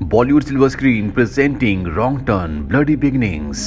Bollywood silver screen presenting wrong turn bloody beginnings.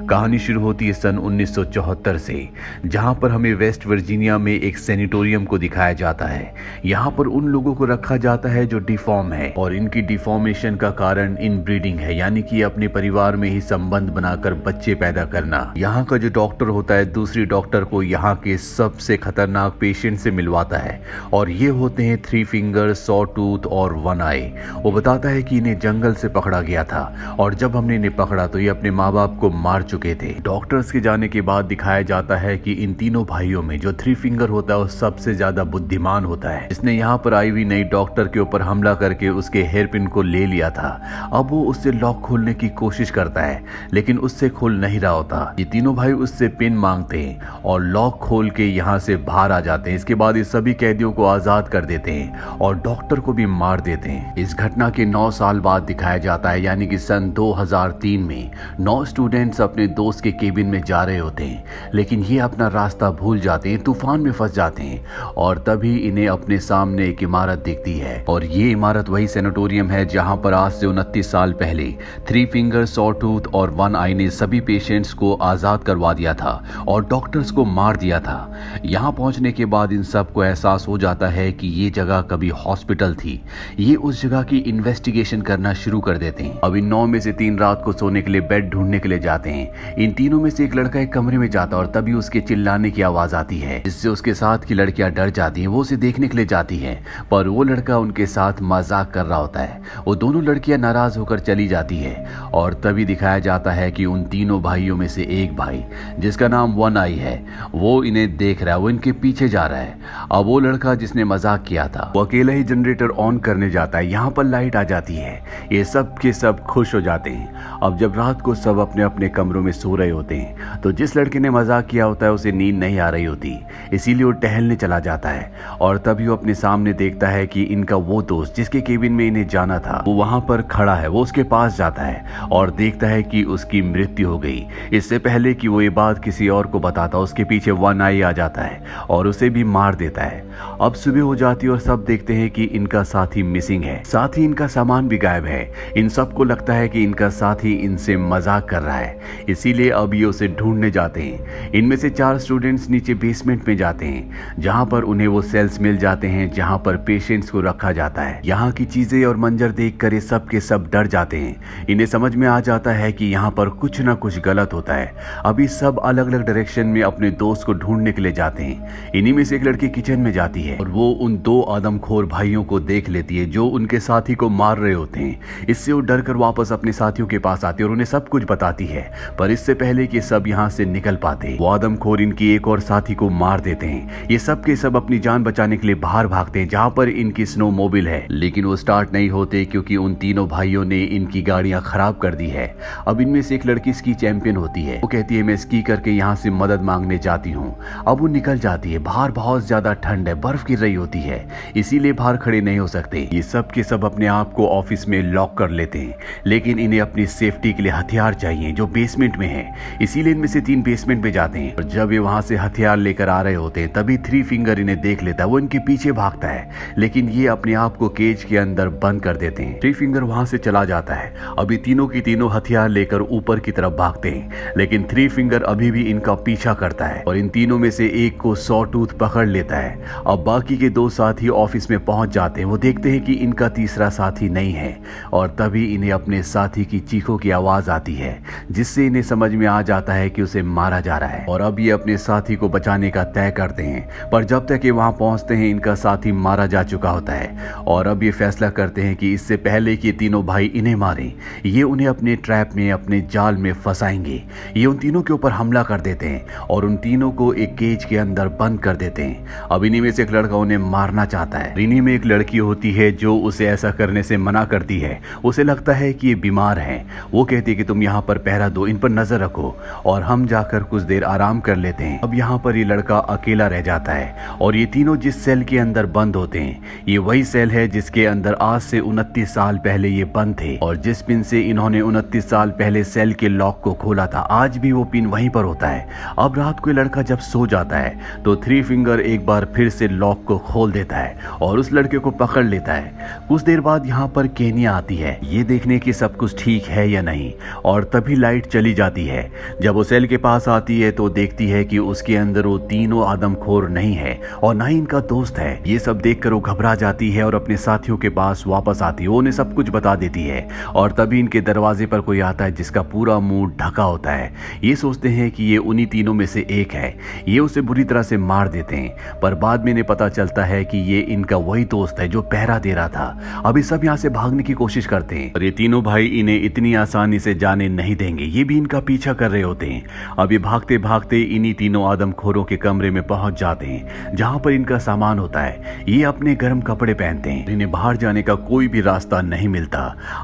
कहानी शुरू होती है सन 1974 से, जहां पर हमें वेस्ट वर्जीनिया में एक सैनिटोरियम को दिखाया जाता है। यहां पर उन लोगों को रखा जाता है जो डिफॉर्म है और इनकी डिफॉर्मेशन का कारण इनब्रीडिंग है, यानी कि अपने परिवार में ही संबंध बनाकर बच्चे पैदा करना। यहाँ का जो डॉक्टर होता है दूसरी डॉक्टर को यहाँ के सबसे खतरनाक पेशेंट से मिलवाता है और ये होते हैं 3 फिंगर, सॉ टूथ और 1 आई। वो बताता है कि इन्हें जंगल से पकड़ा गया था और जब हमने इन्हें पकड़ा तो ये अपने माँ बाप को मार चुके थे। डॉक्टर्स के जाने के बाद दिखाया जाता है कि इन तीनों भाइयों में जो 3 फिंगर होता है वो सबसे ज्यादा बुद्धिमान होता है, जिसने यहाँ पर आई हुई नई डॉक्टर के ऊपर हमला करके उसके हेयर पिन को ले लिया था। अब वो उससे लॉक खोलने की कोशिश करता है लेकिन उससे खोल नहीं रहा होता। ये तीनों भाई उससे पिन मांगते हैं और लॉक खोल के यहाँ से बाहर आ जाते हैं। इसके बाद ये सभी कैदियों को आजाद कर देते हैं और डॉक्टर को भी मार देते हैं। इस घटना के 9 साल बाद दिखाया जाता है, यानी कि सन 2003 में 9 स्टूडेंट्स अपने दोस्त के केबिन में जा रहे होते हैं, लेकिन ये अपना रास्ता भूल जाते हैं, तूफान में फंस जाते हैं और तभी इन्हें अपने सामने एक इमारत दिखती है। और ये इमारत वही सैनिटोरियम है जहां पर आज से 29 साल पहले 3 फिंगर, सॉ टूथ और 1 आई ने सभी पेशेंट्स को आजाद करवा दिया था और डॉक्टर्स को मार दिया था। यहाँ पहुंचने के बाद इन सबको एहसास हो जाता है कि ये जगह कभी हॉस्पिटल थी। ये उस जगह की इन्वेस्टिगेशन करना शुरू कर देते हैं। अब इन 9 में से 3 रात को सोने के लिए बेड ढूंढने के लिए जाते हैं। इन तीनों में से एक लड़का एक कमरे में जाता है और तभी उसके चिल्लाने की आवाज आती है, जिससे उसके साथ की लड़कियां डर जाती हैं। वो उसे देखने के लिए जाती हैं, पर वो लड़का उनके साथ मजाक कर रहा होता है। वो दोनों लड़कियां नाराज होकर चली जाती है और तभी दिखाया जाता है कि उन तीनों भाइयों में से एक भाई, जिसका नाम 1 आई है, वो इन्हें देख रहा है, वो इनके पीछे जा रहा है। अब वो लड़का जिसने मजाक किया था वो अकेला ही जनरेटर ऑन करने जाता है। यहाँ पर लाइट आ जाती है, ये सब के सब खुश हो जाते हैं। अब जब रात को सब अपने अपने कमरों में सो रहे होते हैं तो जिस लड़के ने मजाक किया होता है उसे नींद नहीं आ रही होती, इसीलिए वो टहलने चला जाता है और तभी वो अपने सामने देखता है कि इनका वो दोस्त जिसके केबिन में इन्हें जाना था वो वहां पर खड़ा है। वो उसके पास जाता है और देखता है कि उसकी मृत्यु हो गई। इससे पहले कि वो ये बात किसी और को बताता, उसके पीछे 1 आई आ जाता है और उसे भी मार देता है। अब सुबह हो जाती है और सब देखते हैं कि इनका साथी मिसिंग है, साथ ही इनका सामान भी गायब है। इन सबको लगता है कि इनका साथी इनसे मजाक कर रहा है, इसीलिए अब ये उसे ढूंढने जाते हैं। इनमें से 4 स्टूडेंट्स नीचे बेसमेंट में जाते हैं, जहां पर उन्हें वो सेल्स मिल जाते हैं जहां पर पेशेंट्स को रखा जाता है। यहाँ की चीजें और मंजर देखकर ये सब के सब डर जाते हैं। इन्हें समझ में आ जाता है कि यहाँ पर कुछ ना कुछ गलत होता है। अभी सब अलग अलग डायरेक्शन में अपने दोस्त को ढूंढने के लिए जाते हैं। इन्हीं में से एक लड़की किचन में जाती है और वो उन 2 आदमखोर भाइयों को देख लेती है जो उनके साथी को मार रहे होते हैं। इससे वो डर कर वापस अपने साथियों के पास आती है और उन्हें सब कुछ बताती है, पर इससे पहले कि सब यहाँ से निकल पाते वो आदमखोर इनकी एक और साथी को मार देते हैं। ये सब के सब अपनी जान बचाने के लिए बाहर भागते हैं जहाँ पर इनकी स्नो मोबिल है, लेकिन वो स्टार्ट नहीं होते क्योंकि उन तीनों भाइयों ने इनकी गाड़ियां खराब कर दी है। अब इनमें से एक लड़की स्की चैंपियन होती है, वो कहती है मैं स्की करके यहाँ से मदद मांगने जाती हूँ। अब वो निकल जाती है। बाहर बहुत ज्यादा ठंड है, बर्फ गिर रही होती है, इसीलिए बाहर खड़े नहीं हो सकते। ये सब के सब अपने आप को ऑफिस में लॉक कर लेते हैं, लेकिन इन्हें अपनी सेफ्टी के लिए हथियार चाहिए जो बेसमेंट में है, इसीलिए इनमें से 3 बेसमेंट में जाते हैं। और जब ये वहां से हथियार लेकर आ रहे होते हैं तभी 3 फिंगर इन्हें देख लेता है। वो इनके पीछे भागता है, लेकिन ये अपने आप को केज के अंदर बंद कर देते हैं। 3 फिंगर वहां से चला जाता है। अभी तीनों की तीनों हथियार लेकर ऊपर की तरफ भागते हैं, लेकिन 3 फिंगर अभी भी इनका पीछा करता है और इन तीनों में से एक को सॉ टूथ पकड़ लेता है। अब बाकी के 2 साथी ऑफिस में पहुंच जाते हैं। वो देखते हैं कि इनका तीसरा साथी नहीं है और तभी इन्हें अपने साथी की चीखों की आवाज आती है, जिससे इन्हें समझ में आ जाता है कि उसे मारा जा रहा है और अब ये अपने साथी को बचाने का तय करते हैं। पर जब तक ये वहां पहुंचते हैं इनका साथी मारा जा चुका होता है और अब ये फैसला करते हैं कि इससे पहले कि तीनों भाई इन्हें मारें, ये उन्हें अपने ट्रैप में, अपने जाल में फंसाएंगे। ये उन तीनों के ऊपर हमला कर देते हैं और उन तीनों को एक केज के अंदर बंद कर देते हैं। अब इन्हीं में से एक लड़का उन्हें मारना चाहता है। इन्हीं में एक लड़की होती है जो उसे ऐसा करने से मना करती है। उसे लगता है कि ये बीमार है। वो कहती है कि तुम यहाँ पर पहरा दो, इन पर पर नजर रखो और हम जाकर कुछ देर आराम कर लेते हैं। अब यहाँ पर ये लड़का अकेला रह जाता है और ये तीनों जिस सेल के अंदर बंद होते हैं ये वही सेल है जिसके अंदर आज से 29 साल पहले ये बंद थे और जिस पिन से इन्होंने 29 साल पहले सेल के लॉक को खोला था आज भी वो पिन वहीं पर होता है। अब रात को ये लड़का जब सो जाता है तो थ्री फिंगर एक बार फिर से लॉक को खोल देता है और उस लड़के को पकड़ लेता है। कुछ देर बाद यहाँ पर केनिया आती है ये देखने की सब कुछ ठीक है या नहीं और तभी लाइट चली जाती है। जब वो सेल के पास आती है तो देखती है कि उसके अंदर वो तीनों आदमखोर नहीं है और ना ही इनका दोस्त है। ये सब देखकर वो घबरा जाती है और अपने साथियों के पास वापस आती है, वो उन्हें सब कुछ बता देती है और तभी इनके दरवाजे पर कोई आता है जिसका पूरा मुंह ढका होता है। ये सोचते हैं कि ये उन्हीं तीनों में से एक है। ये उसे बुरी तरह से मार देते हैं पर बाद में इन्हें पता चलता है कि ये इनका वही दोस्त है जो पहरा दे रहा था। अभी सब यहाँ से भागने की कोशिश करते हैं और ये तीनों भाई इन्हें इतनी आसानी से जाने नहीं देंगे, ये भी इनका पीछा कर रहे होते हैं। अब ये भागते भागते इन्हीं तीनों आदमखोरों के कमरे में पहुंच जाते हैं जहां पर इनका सामान होता है। ये अपने गर्म कपड़े पहनते हैं, इन्हें बाहर जाने का कोई भी रास्ता नहीं मिलता।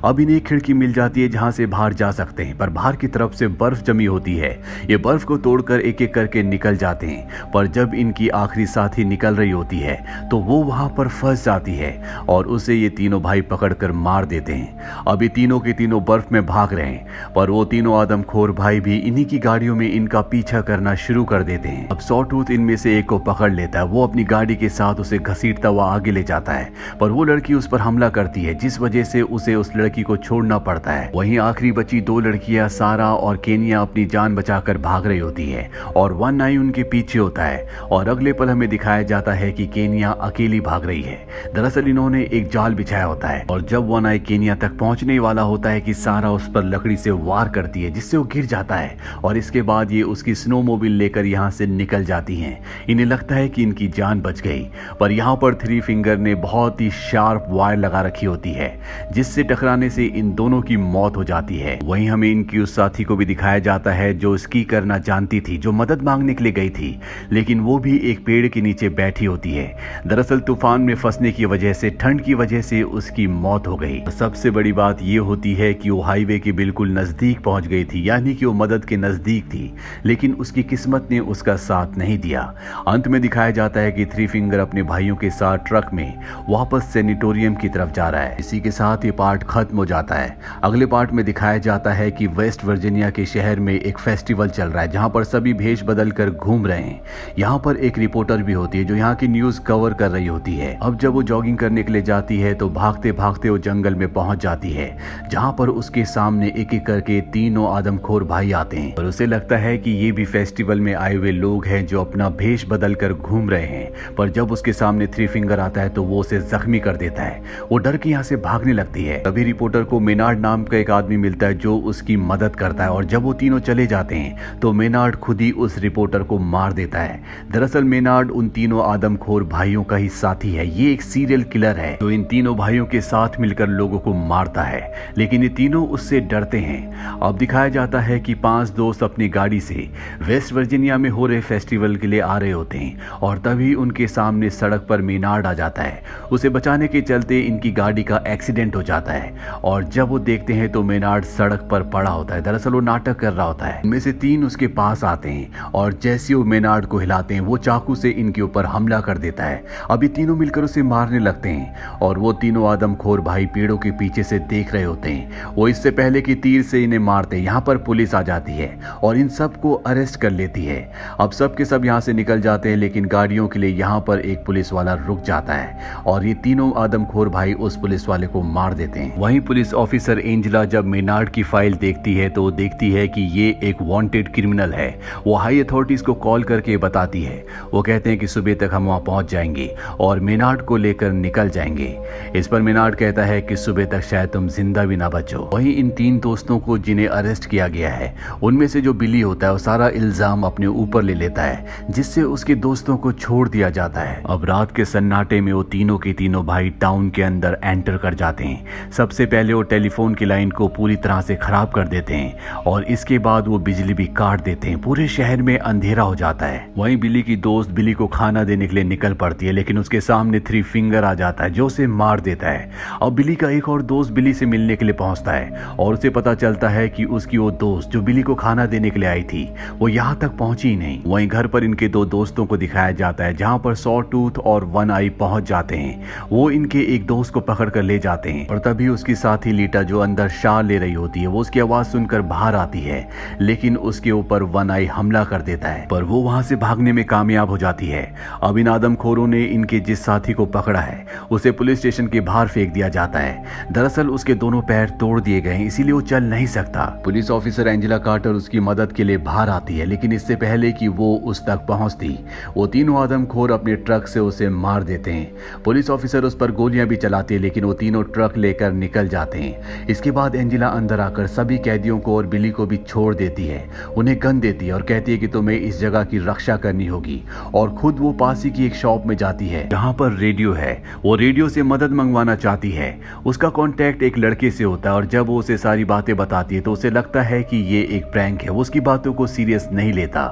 अब इन्हें एक खिड़की मिल जाती है जहां से बाहर जा सकते हैं पर बाहर की तरफ से बर्फ जमी होती है। ये बर्फ को तोड़कर एक एक करके निकल जाते हैं पर जब इनकी आखिरी साथी निकल रही होती है तो वो वहां पर फंस जाती है और उसे ये तीनों भाई पकड़कर मार देते हैं। अब ये तीनों के तीनों बर्फ में भाग रहे हैं पर वो तीनों आदमखोर भाई भी इन्हीं की गाड़ियों में इनका पीछा करना शुरू कर देते हैं। अब सॉटूथ इनमें से एक को पकड़ लेता है, वो अपनी गाड़ी के साथ उसे घसीटता हुआ आगे ले जाता है पर वो लड़की उस पर हमला करती है जिस वजह से उसे उस लड़की को छोड़ना पड़ता है। वहीं आखिरी बची दो लड़कियां सारा और केनिया अपनी जान बचाकर भाग रही होती है और वन आई उनके पीछे होता है और अगले पल हमें दिखाया जाता है कि केनिया अकेली भाग रही है। दरअसल इन्होंने एक जाल बिछाया होता है और जब वन आई केनिया तक पहुंचने वाला होता है कि सारा उस पर लकड़ी से वार करती है जिससे वो गिर जाता है और इसके बाद ये उसकी स्नोमोबिल लेकर यहाँ से निकल जाती हैं। इन्हें लगता है कि इनकी जान बच गई पर यहाँ पर थ्री फिंगर ने बहुत ही शार्प वायर लगा रखी होती है जिससे टकराने से इन दोनों की मौत हो जाती है। वहीं हमें इनकी उस साथी को भी दिखाया जाता है जो स्की करना जानती थी, जो मदद मांगने के लिए गई थी लेकिन वो भी एक पेड़ के नीचे बैठी होती है। दरअसल तूफान में फंसने की वजह से, ठंड की वजह से उसकी मौत हो गई। सबसे बड़ी बात ये होती है कि वो हाईवे के बिल्कुल नजदीक पहुंच गई थी, यानी कि वो मदद के नजदीक थी लेकिन उसकी किस्मत ने उसका साथ नहीं दिया। अंत में दिखाया जाता है कि थ्री फिंगर अपने भाइयों के साथ ट्रक में वापस सैनिटोरियम की तरफ जा रहा है। इसी के साथ ये पार्ट खत्म हो जाता है। अगले पार्ट में दिखाया जाता है कि वेस्ट वर्जीनिया के शहर में एक फेस्टिवल चल रहा है जहां पर सभी भेष बदल कर घूम रहे हैं। यहाँ पर एक रिपोर्टर भी होती है जो यहाँ की न्यूज कवर कर रही होती है। अब जब वो जॉगिंग करने के लिए जाती है तो भागते भागते वो जंगल में पहुंच जाती है जहां पर उसके सामने एक एक करके तीनों आदमखोर भाई आते हैं और उसे लगता है कि ये भी फेस्टिवल में आए हुए लोग हैं जो अपना भेष बदल कर घूम रहे हैं। पर जब उसके सामने थ्री फिंगर आता है तो वो उसे जख्मी कर देता है। वो डर के यहाँ से भागने लगती है। तभी रिपोर्टर को मेनार्ड नाम का एक आदमी मिलता है जो उसकी मदद करता है और जब वो तीनों चले जाते हैं तो मेनार्ड खुद ही उस रिपोर्टर को मार देता है। दरअसल मेनार्ड उन तीनों आदमखोर भाइयों का ही साथी है। ये एक सीरियल किलर है जो इन तीनों भाइयों के साथ मिलकर लोगों को मारता है लेकिन ये तीनों उससे डरते हैं। अब दिखाया जाता है कि 5 दोस्त अपनी गाड़ी से वेस्ट वर्जीनिया में हो रहे फेस्टिवल के लिए आ रहे होते हैं और तभी उनके सामने सड़क पर मेनार्ड आ जाता है। उसे बचाने के चलते इनकी गाड़ी का एक्सीडेंट हो जाता है और जब वो देखते हैं तो मेनार्ड सड़क पर पड़ा होता है। दरअसल वो नाटक कर रहा होता है। इनमें से 3 उसके पास आते हैं और जैसे वो मेनार्ड को हिलाते हैं वो चाकू से इनके ऊपर हमला कर देता है। अब ये तीनों मिलकर उसे मारने लगते हैं और वो तीनों आदमखोर भाई पेड़ों के पीछे से देख रहे होते हैं। वो इससे पहले कि तीर से इन्हें मारते यहाँ पर पुलिस आ जाती है और इन सबको अरेस्ट कर लेती है। अब सब के सब यहाँ से निकल जाते हैं लेकिन गाड़ियों के लिए यहाँ पर एक पुलिस वाला रुक जाता है और ये तीनों आदमखोर भाई उस पुलिस वाले को मार देते हैं। वहीं पुलिस ऑफिसर एंजेला जब मेनार्ड की फाइल देखती है तो देखती है कि ये एक वांटेड क्रिमिनल है। वो हाई अथॉरिटीज को कॉल करके बताती है। वो कहते हैं कि सुबह तक हम वहाँ पहुँच जाएंगे और मेनार्ड को लेकर निकल जाएंगे। इस पर मेनार्ड कहता है कि सुबह तक शायद तुम जिंदा भी ना बचो। वहीं इन 3 दोस्तों को जिन्हें अरेस्ट किया गया है उनमें से जो बिली होता है वो सारा इल्जाम अपने ऊपर ले लेता है जिससे उसके दोस्तों को छोड़ दिया जाता है। अब रात के सन्नाटे में वो तीनों के तीनों भाई टाउन के अंदर एंटर कर जाते हैं। सबसे पहले वो टेलीफोन की लाइन को पूरी तरह से खराब कर देते हैं और इसके बाद वो बिजली भी काट देते हैं। पूरे शहर में अंधेरा हो जाता है। वहीं बिली की दोस्त बिली को खाना देने के लिए निकल पड़ती है लेकिन उसके सामने थ्री फिंगर आ जाता है जो उसे मार देता है। अब बिली का एक और दोस्त बिली से मिलने के लिए पहुंचता है और उसे पता चलता है कि उसकी वो दोस्त जो बिली को खाना देने के लिए आई थी वो यहाँ तक पहुंची ही नहीं। वहीं घर पर इनके 2 दोस्तों को दिखाया जाता है जहाँ पर सॉ टूथ और वन आई पहुंच जाते हैं। वो इनके एक दोस्त को पकड़ कर ले जाते हैं और तभी उसकी साथी लीटा जो अंदर शार ले रही होती है वो उसकी आवाज सुनकर बाहर आती है, लेकिन उसके ऊपर वन आई हमला कर देता है पर वो वहां से भागने में कामयाब हो जाती है। अब इन आदमखोरों ने इनके जिस साथी को पकड़ा है उसे पुलिस स्टेशन के बाहर फेंक दिया जाता है। दरअसल उसके दोनों पैर तोड़ दिए गए हैं, इसीलिए वो चल नहीं सकता। पुलिस ऑफिसर एंजेला कार्टर उसकी मदद के लिए बाहर आती है, लेकिन इससे पहले कि वो उस तक पहुंचती वो तीनों आदमखोर अपने ट्रक से उसे मार देते हैं। पुलिस ऑफिसर उस पर गोलियां भी चलाते हैं, लेकिन वो तीनों ट्रक लेकर निकल जाते हैं। इसके बाद एंजेला अंदर आकर सभी कैदियों को और बिली को भी छोड़ देती है, उन्हें गन देती है और कहती है कि तुम्हें इस जगह की रक्षा करनी होगी। और खुद वो पास ही की एक शॉप में जाती है जहां पर रेडियो है। वो रेडियो से मदद मंगवाना चाहती है। उसका कांटेक्ट एक लड़के से होता है और जब वो उसे सारी बातें बताती है तो उसे लगता है कि ये एक प्रैंक है। वो उसकी बातों को सीरियस नहीं लेता।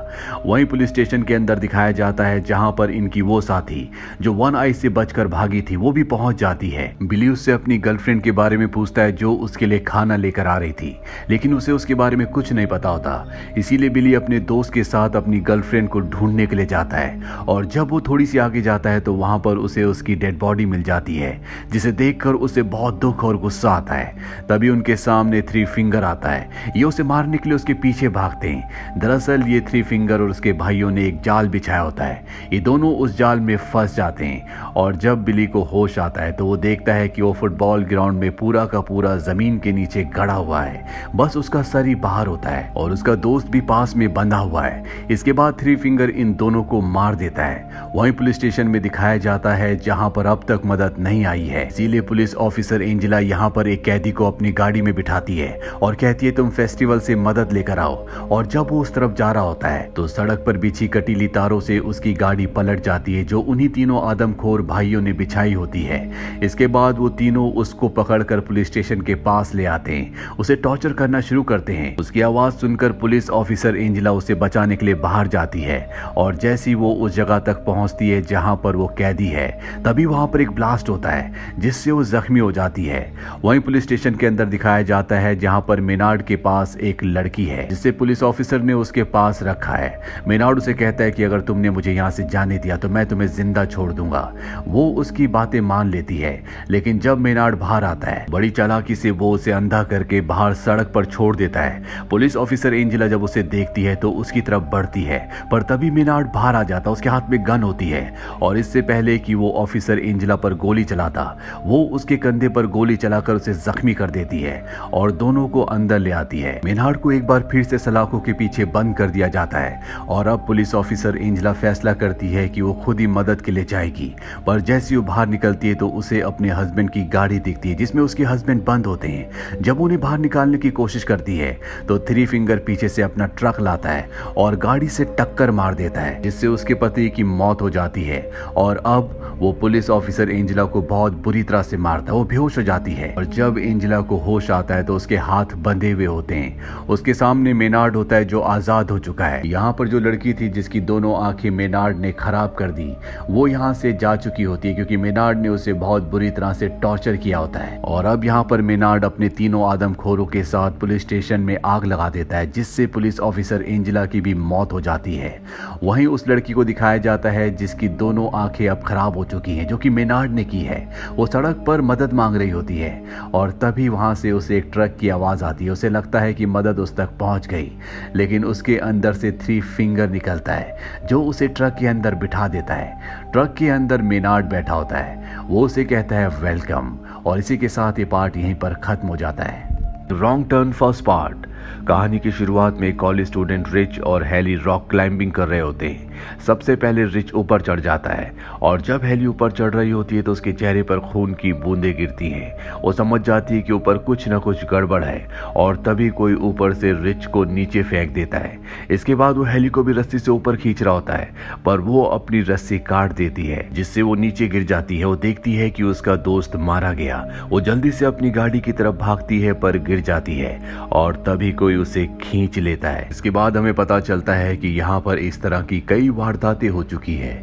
वहीं पुलिस स्टेशन के अंदर दिखाया जाता है जहां पर इनकी वो साथी जो वन आई से बचकर भागी थी वो भी पहुंच जाती है। बिली उससे अपनी गर्लफ्रेंड के बारे में पूछता है जो उसके लिए खाना लेकर आ रही थी, लेकिन उसे उसके बारे में कुछ नहीं पता होता। इसीलिए बिली अपने दोस्त के साथ अपनी गर्लफ्रेंड को ढूंढने के लिए जाता है और जब वो थोड़ी सी आगे जाता है तो वहां पर उसे उसकी डेड बॉडी मिल जाती है, जिसे देखकर उसे बहुत दुख और गुस्सा आता है। तभी उनके सामने 3 फिंगर आता है। ये उसे मारने के लिए उसके पीछे भागते हैं। दरअसल ये 3 फिंगर और उसके भाइयों ने एक जाल बिछाया होता है। ये दोनों उस जाल में फंस जाते हैं और जब बिली को होश आता है तो वो देखता है कि वो फुटबॉल ग्राउंड में पूरा का पूरा जमीन के नीचे गड़ा हुआ है, बस उसका सर ही बाहर होता है और उसका दोस्त भी पास में बंधा हुआ है। इसके बाद 3 फिंगर इन दोनों को मार देता है। वहीं पुलिस स्टेशन में दिखाया जाता है जहां पर अब तक मदद नहीं आई है। इसीलिए पुलिस ऑफिसर एंजेला यहां पर एक कैदी को अपनी गाड़ी में बिठाती है और कहती है तुम फेस्टिवल से मदद लेकर आओ। और जब वो उस तरफ जा रहा होता है तो सड़क पर बिछी कटीली तारों से उसकी गाड़ी पलट जाती है जो उन्हीं तीनों आदमखोर भाइयों ने बिछाई होती है। इसके बाद वो तीनों उसको पकड़कर पुलिस स्टेशन के पास ले आते हैं, उसे टॉर्चर करना शुरू करते हैं। उसकी आवाज सुनकर पुलिस ऑफिसर एंजेला उसे बचाने के लिए बाहर जाती है और जैसी वो उस जगह तक पहुंचती है जहां पर वो कैदी है तभी वहां पर एक ब्लास्ट होता है जिससे वो जख्मी हो जाती है। वहीं पुलिस स्टेशन के अंदर दिखाया जाता है जहां पर मेनार्ड के पास एक लड़की है जिसे पुलिस ऑफिसर ने उसके पास रखा है। मेनार्ड उसे कहता है कि अगर तुमने मुझे यहाँ से जाने दिया तो मैं तुम्हें जिंदा छोड़ दूंगा। वो उसकी बातें मान लेती है, लेकिन जब मेनार्ड बाहर आता है बड़ी चालाकी से वो उसे अंधा करके बाहर सड़क पर छोड़ देता है। पुलिस ऑफिसर एंजेला जब उसे देखती है तो उसकी तरफ बढ़ती है पर तभी मेनार्ड बाहर आ जाता, उसके हाथ में गन होती है और इससे पहले कि वो ऑफिसर एंजेला पर गोली चलाता वो उसके कंधे पर गोली चलाकर उसे जख्मी कर देती है और दोनों को अंदर ले आती है। मेनार्ड को एक बार फिर से सलाखों के पीछे बंद कर दिया जाता है और अब पुलिस ऑफिसर एंजेला फैसला करती है कि वो खुद ही मदद के लिए जाएगी। पर जैसी वो बाहर निकलती है तो उसे अपने हस्बैंड की गाड़ी दिखती है जिसमें उसके हस्बैंड बंद होते हैं। जब उन्हें बाहर निकालने की कोशिश करती है तो 3 फिंगर पीछे से अपना ट्रक लाता है और गाड़ी से टक्कर मार देता है जिससे उसके पति की मौत हो जाती है। और अब वो पुलिस ऑफिसर एंजेला को बहुत बुरी तरह से मारता है, वो बेहोश हो जाती है और जब एंजेला को होश आता है तो उसके हाथ बंधे हुए होते हैं। उसके सामने मेनार्ड होता है जो आजाद हो चुका है। यहाँ पर जो लड़की थी जिसकी दोनों आंखें मेनार्ड ने खराब कर दी वो यहाँ से जा चुकी होती है क्योंकि मेनार्ड ने उसे बहुत बुरी तरह से टॉर्चर किया होता है। और अब यहाँ पर मेनार्ड अपने तीनों आदमखोरों के साथ पुलिस स्टेशन में आग लगा देता है जिससे पुलिस ऑफिसर एंजेला की भी मौत हो जाती है। वहीं उस लड़की को दिखाया जाता है जिसकी दोनों आंखें अब खराब हो चुकी हैं जो कि मेनार्ड ने की है। वो सड़क पर मदद मांग रही होती है और तभी वहां से उसे एक ट्रक की आवाज आती है। उसे लगता है कि मदद उस तक पहुंच गई, लेकिन उसके अंदर से 3 फिंगर निकलता है जो उसे ट्रक के अंदर बिठा देता है। ट्रक के अंदर मेनार्ड बैठा होता है, वो उसे कहता है वेलकम और इसी के साथ ये पार्ट यहीं पर खत्म हो जाता है। Wrong turn first part. कहानी की शुरुआत में कॉलेज स्टूडेंट रिच और हेली रॉक क्लाइंबिंग कर रहे होते हैं। सबसे पहले रिच ऊपर चढ़ जाता है और जब हेली ऊपर चढ़ रही होती है तो उसके चेहरे पर खून की बूंदें गिरती हैं। वो समझ जाती है कि ऊपर कुछ न कुछ गड़बड़ है और तभी कोई ऊपर से रिच को नीचे फेंक देता है। इसके बाद वो हेली को भी रस्सी से ऊपर खींच रहा होता है पर वो अपनी रस्सी काट देती है जिससे वो नीचे गिर जाती है। वो देखती है कि उसका दोस्त मारा गया। वो जल्दी से अपनी गाड़ी की तरफ भागती है पर गिर जाती है और तभी कोई उसे खींच लेता है। इसके बाद हमें पता चलता है कि यहाँ पर इस तरह की कई वारदातें हो चुकी है।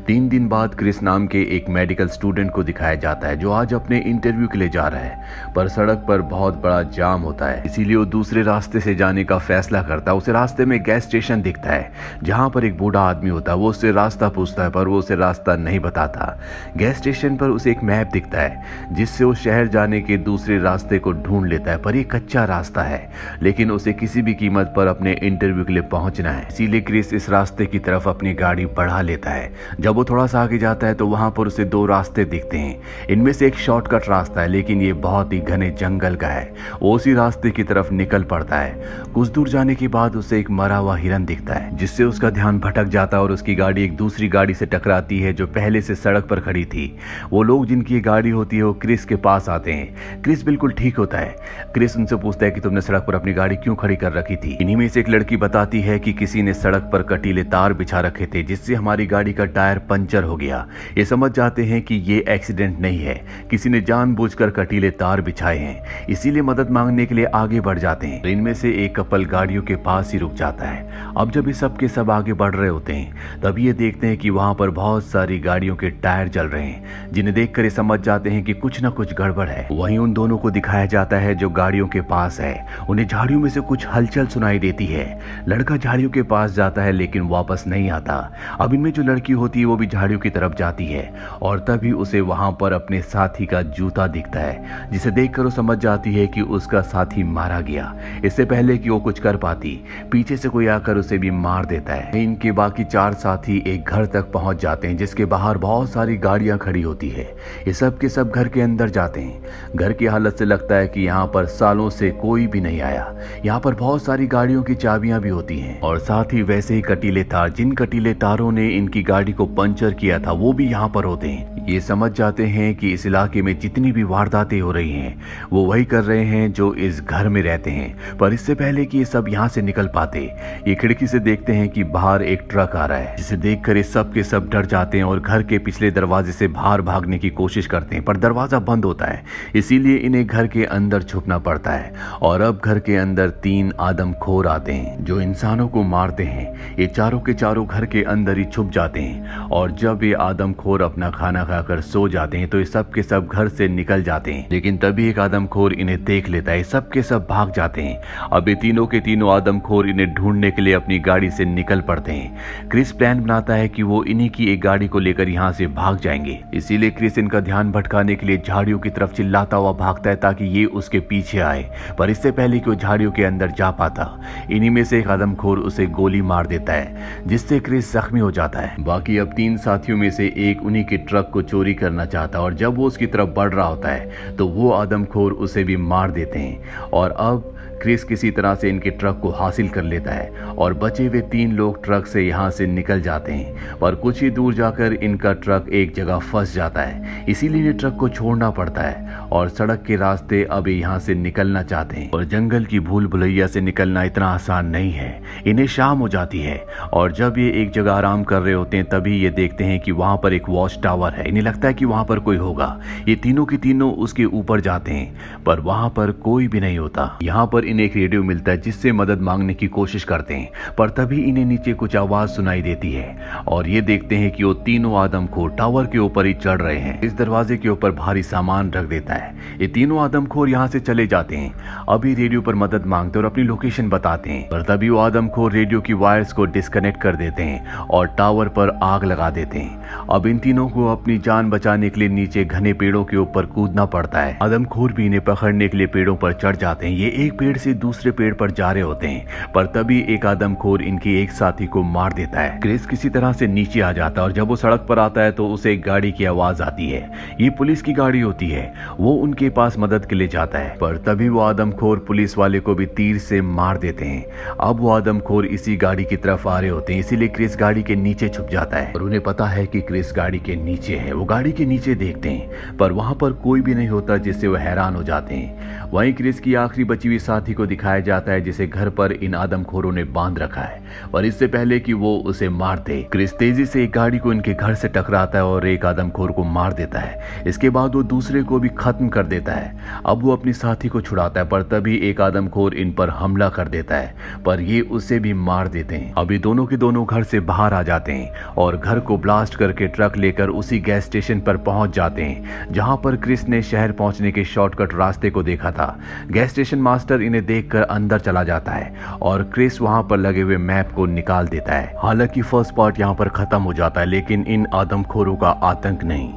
3 दिन बाद क्रिस नाम के एक मेडिकल स्टूडेंट को दिखाया जाता है जो आज अपने इंटरव्यू के लिए जा रहा है, पर सड़क पर बहुत बड़ा जाम होता है, इसीलिए वो दूसरे रास्ते से जाने का फैसला करता है। उसे रास्ते में गैस स्टेशन दिखता है जहाँ पर एक बूढ़ा आदमी होता है। वो उससे रास्ता पूछता है पर वो उसे रास्ता नहीं बताता। गैस स्टेशन पर उसे एक मैप दिखता है जिससे वो शहर जाने के दूसरे रास्ते को ढूंढ लेता है, पर ये कच्चा रास्ता है, लेकिन उसे किसी भी कीमत पर अपने इंटरव्यू के लिए पहुंचना है। इसीलिए क्रिस इस रास्ते की तरफ अपनी गाड़ी बढ़ा लेता है। जब वो थोड़ा सा आगे जाता है तो वहां पर उसे 2 रास्ते दिखते हैं। इनमें से एक शॉर्टकट रास्ता है, लेकिन ये बहुत ही घने जंगल का है। वो उसी रास्ते की तरफ निकल पड़ता है। कुछ दूर जाने के बाद उसे एक मरा हुआ हिरन दिखता है, जिससे उसका ध्यान भटक जाता है और उसकी गाड़ी एक दूसरी गाड़ी से टकराती है जो पहले से सड़क पर खड़ी थी। वो लोग जिनकी गाड़ी होती है वो क्रिस के पास आते हैं। क्रिस बिल्कुल ठीक होता है। क्रिस उनसे पूछता है कि तुमने सड़क पर अपनी गाड़ी क्यों खड़ी कर रखी थी। इन्हीं में से एक लड़की बताती है कि किसी ने सड़क पर कटीले तार बिछा रखे थे जिससे हमारी गाड़ी का टायर पंचर हो गया। ये समझ जाते हैं कि ये एक्सीडेंट नहीं है, किसी ने जानबूझकर कटीले तार बिछाए हैं, इसीलिए मदद मांगने के लिए आगे बढ़ जाते हैं। इनमें से एक कपल गाड़ियों के पास ही रुक जाता है। अब जब ये सब के सब आगे बढ़ रहे होते हैं तब ये देखते हैं कि वहां पर बहुत सारी गाड़ियों के टायर जल रहे हैं, जिन्हें देखकर ये समझ जाते हैं कि कुछ ना कुछ गड़बड़ है। वहीं उन दोनों को दिखाया जाता है जो गाड़ियों के पास है। उन्हें झाड़ियों में से कुछ हलचल सुनाई देती है। लड़का झाड़ियों के पास जाता है लेकिन वापस नहीं आता। अब इनमें जो लड़की होती है वो भी झाड़ियों की तरफ जाती है और तभी उसे वहां पर अपने साथी का जूता दिखता है, जिसे देखकर वो समझ जाती है कि उसका साथी मारा गया। इससे पहले कि वो कुछ कर पाती, पीछे से कोई आकर उसे भी मार देता है। इनके बाकी 4 साथी एक घर तक पहुंच जाते हैं जिसके बाहर बहुत सारी गाड़ियां खड़ी होती है। ये सब के सब घर के अंदर जाते हैं। घर की हालत से लगता है कि यहाँ पर सालों से कोई भी नहीं आया। यहाँ पर बहुत सारी गाड़ियों की चाबियां भी होती हैं और साथ ही वैसे ही कटीले तार, जिन कटीले तारों ने इनकी गाड़ी को पंचर किया था, वो भी यहाँ पर होते हैं। ये समझ जाते हैं कि इस इलाके में जितनी भी वारदातें हो रही हैं वो वही कर रहे हैं जो इस घर में रहते हैं। पर इससे पहले कि ये सब यहाँ से निकल पाते, ये खिड़की से देखते हैं कि बाहर एक ट्रक आ रहा है, जिसे देखकर ये सब के सब डर जाते हैं और घर के पिछले दरवाजे से बाहर भागने की कोशिश करते हैं, पर दरवाजा बंद होता है, इसीलिए इन्हें घर के अंदर छुपना पड़ता है। और अब घर के अंदर 3 आदमखोर आते हैं जो इंसानों को मारते हैं। ये चारों के चारों घर के अंदर ही छुप जाते हैं और जब ये आदमखोर अपना खाना खाकर सो जाते हैं तो ये सब के सब घर से निकल जाते हैं। लेकिन तभी एक आदमखोर इन्हें देख लेता है। सब के सब भाग जाते हैं। अब ये तीनों के तीनों आदमखोर इन्हें ढूंढने के लिए अपनी गाड़ी से निकल पड़ते हैं। क्रिस प्लान बनाता है कि वो इन्हीं की एक गाड़ी को लेकर यहाँ से भाग जाएंगे, इसीलिए क्रिस इनका ध्यान भटकाने के लिए झाड़ियों की तरफ चिल्लाता हुआ भागता है ताकि ये उसके पीछे आए। पर इससे पहले कि वो झाड़ियों के अंदर जा पाता, इन्हीं में से एक आदमखोर उसे गोली मार देता है, जिससे क्रिस जख्मी हो जाता है। बाकी अब 3 साथियों में से एक उन्हीं के ट्रक को चोरी करना चाहता है और जब वो उसकी तरफ बढ़ रहा होता है तो वो आदमखोर उसे भी मार देते हैं। और अब क्रिस किसी तरह से इनके ट्रक को हासिल कर लेता है और बचे हुए 3 लोग ट्रक से यहाँ से निकल जाते हैं। पर कुछ ही दूर जाकर इनका ट्रक एक जगह फंस जाता है, इसीलिए इन्हें ट्रक को छोड़ना पड़ता है और सड़क के रास्ते अब यहाँ से निकलना चाहते हैं। और जंगल की भूल भुलैया से निकलना इतना आसान नहीं है। इन्हें शाम हो जाती है और जब ये एक जगह आराम कर रहे होते हैं तभी ये देखते हैं कि वहाँ पर एक वॉच टावर है। इन्हें लगता है कि वहाँ पर कोई होगा। ये तीनों के तीनों उसके ऊपर जाते हैं पर वहाँ पर कोई भी नहीं होता। यहाँ पर इन्हें एक रेडियो मिलता है जिससे मदद मांगने की कोशिश करते हैं, पर तभी इन्हें नीचे कुछ आवाज सुनाई देती है और ये देखते हैं कि वो तीनों आदमखोर टावर के ऊपर ही चढ़ रहे हैं। इस दरवाजे के ऊपर भारी सामान रख देता है। ये तीनों आदमखोर यहाँ से चले जाते हैं। अभी रेडियो पर मदद मांगते और अपनी लोकेशन बताते हैं, पर तभी वो आदमखोर रेडियो की वायर्स को डिस्कनेक्ट कर देते हैं और टावर पर आग लगा देते हैं। अब इन तीनों को अपनी जान बचाने के लिए नीचे घने पेड़ों के ऊपर कूदना पड़ता है। आदमखोर भी इन्हें पकड़ने के लिए पेड़ों पर चढ़ जाते हैं। ये एक पेड़ से दूसरे पेड़ पर जा रहे होते हैं, पर तभी एक आदमखोर इनके एक साथी को मार देता है। क्रिस किसी तरह से नीचे आ जाता है और जब वो सड़क पर आता है तो उसे एक गाड़ी की आवाज आती है। ये पुलिस की गाड़ी होती है। वो उनके पास मदद के लिए जाता है, पर तभी वो आदमखोर पुलिस वाले को भी तीर से मार देते हैं। अब वो आदमखोर इसी गाड़ी की तरफ आ रहे होते हैं, इसीलिए क्रिस गाड़ी के नीचे छुप जाता है और उन्हें पता है कि क्रिस गाड़ी के नीचे है। वो गाड़ी के नीचे देखते हैं पर वहां पर कोई भी नहीं होता, जिससे वो हैरान हो जाते हैं। वहीं क्रिस की आखिरी बची हुई साथी साथी को दिखाया जाता है जिसे घर पर इन आदमखोरों ने बांध रखा है। और इससे पहले कि वो उसे मार दे, क्रिस तेजी से एक गाड़ी को इनके घर से टकराता है और एक आदमखोर को मार देता है। इसके बाद वो दूसरे को भी खत्म कर देता है। अब वो अपनी साथी को छुड़ाता है, पर तभी एक आदमखोर इन पर हमला कर देता है, पर ये उसे भी मार देते हैं। अभी दोनों के दोनों घर से बाहर आ जाते हैं और घर को ब्लास्ट करके ट्रक लेकर उसी गैस स्टेशन पर पहुंच जाते हैं जहां पर क्रिस ने शहर पहुंचने के शॉर्टकट रास्ते को देखा था। गैस स्टेशन मास्टर इन्हें देखकर अंदर चला जाता है और क्रिस वहां पर लगे हुए मैप को निकाल देता है। हालांकि फर्स्ट पार्ट यहां पर खत्म हो जाता है, लेकिन इन आदमखोरों का आतंक नहीं।